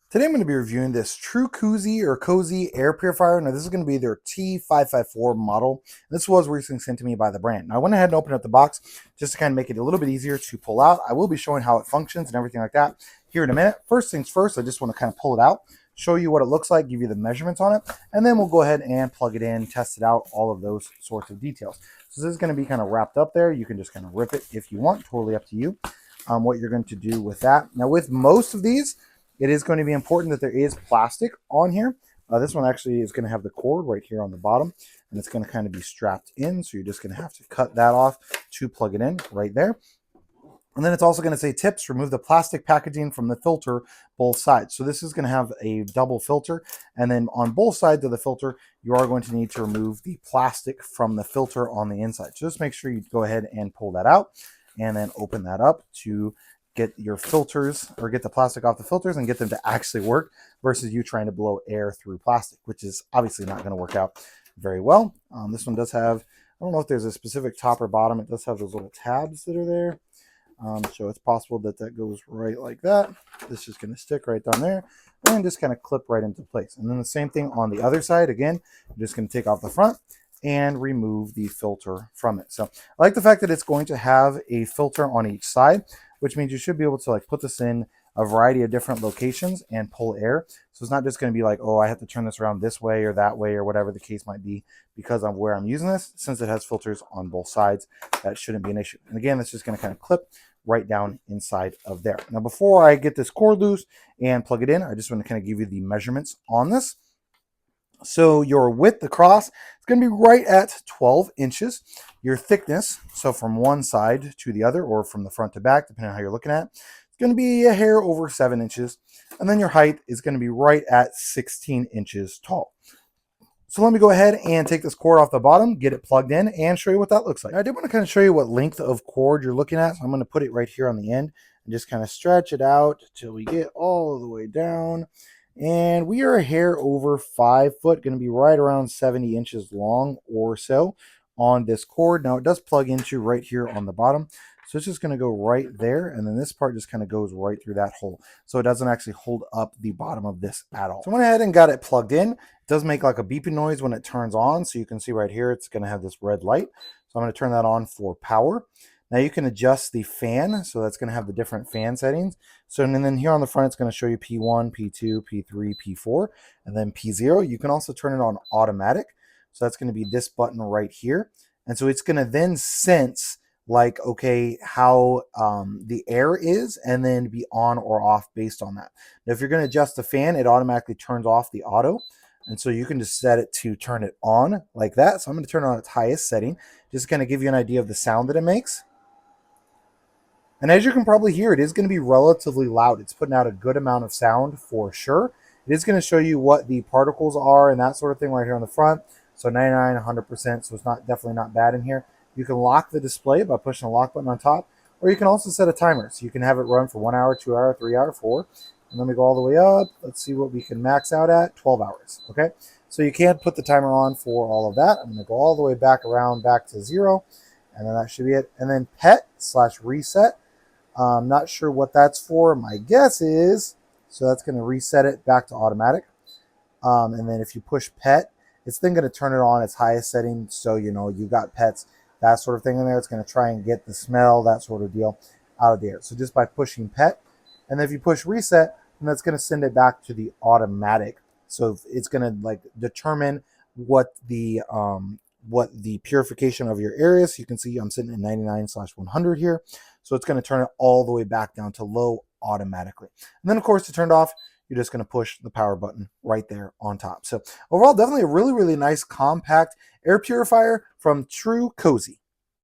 Today I'm going to be reviewing this Trucozie or Cozy air purifier. Now this is going to be their T554 model. This was recently sent to me by the brand. Now I went ahead and opened up the box just to kind of make it a little bit easier to pull out. I will be showing how it functions and everything like that here in a minute. First things first, I just want to kind of pull it out, show you what it looks like, give you the measurements on it, and then we'll go ahead and plug it in, test it out, all of those sorts of details. So this is going to be kind of wrapped up there. You can just kind of rip it if you want, totally up to you what you're going to do with that. Now with most of these, it is going to be important that there is plastic on here. This one actually is going to have the cord right here on the bottom, and it's going to kind of be strapped in. So you're just going to have to cut that off to plug it in right there. And then it's also going to say tips, remove the plastic packaging from the filter both sides. So this is going to have a double filter. And then on both sides of the filter, you are going to need to remove the plastic from the filter on the inside. So just make sure you go ahead and pull that out and then open that up to get your filters or get the plastic off the filters and get them to actually work versus you trying to blow air through plastic, which is obviously not going to work out very well. This one does have, I don't know if there's a specific top or bottom. It does have those little tabs that are there. So it's possible that that goes right like that. This is going to stick right down there and just kind of clip right into place. And then the same thing on the other side. Again, you're just going to take off the front and remove the filter from it. So I like the fact that it's going to have a filter on each side, which means you should be able to like put this in a variety of different locations and pull air. So it's not just going to be like, oh, I have to turn this around this way or that way or whatever the case might be because of where I'm using this. Since it has filters on both sides, that shouldn't be an issue. And again, it's just going to kind of clip right down inside of there. Now, before I get this cord loose and plug it in, I just want to kind of give you the measurements on this. So your width across is going to be right at 12 inches. Your thickness, so from one side to the other or from the front to back, depending on how you're looking at it, it's going to be a hair over 7 inches. And then your height is going to be right at 16 inches tall. So let me go ahead and take this cord off the bottom, get it plugged in, and show you what that looks like. Now, I did want to kind of show you what length of cord you're looking at. So I'm going to put it right here on the end and just kind of stretch it out till we get all the way down. And we are a hair over 5 foot, going to be right around 70 inches long or so on this cord. Now it does plug into right here on the bottom. So it's just going to go right there. And then this part just kind of goes right through that hole. So it doesn't actually hold up the bottom of this at all. So I went ahead and got it plugged in. It does make like a beeping noise when it turns on. So you can see right here, it's going to have this red light. So I'm going to turn that on for power. Now you can adjust the fan, so that's going to have the different fan settings. So and then here on the front, it's going to show you P1, P2, P3, P4, and then P0. You can also turn it on automatic. So that's going to be this button right here. And so it's going to then sense like, okay, how the air is and then be on or off based on that. Now, if you're going to adjust the fan, it automatically turns off the auto. And so you can just set it to turn it on like that. So I'm going to turn it on its highest setting, just to kind of give you an idea of the sound that it makes. And as you can probably hear, it is going to be relatively loud. It's putting out a good amount of sound for sure. It is going to show you what the particles are and that sort of thing right here on the front. So 99, 100%, so it's definitely not bad in here. You can lock the display by pushing the lock button on top, or you can also set a timer. So you can have it run for 1 hour, 2 hour, 3 hour, 4. And let me go all the way up. Let's see what we can max out at, 12 hours, okay? So you can't put the timer on for all of that. I'm going to go all the way back around, back to 0, and then that should be it. And then pet/reset. I'm not sure what that's for. My guess is, so that's going to reset it back to automatic. And then if you push pet, it's then going to turn it on its highest setting. So, you know, you got pets, that sort of thing in there. It's going to try and get the smell, that sort of deal out of the air. So just by pushing pet, and then if you push reset, then that's going to send it back to the automatic. So it's going to like determine what the purification of your air is. You can see I'm sitting at 99/100 here. So it's going to turn it all the way back down to low automatically. And then, of course, to turn it off, you're just going to push the power button right there on top. So overall, definitely a really, really nice compact air purifier from Trucozie.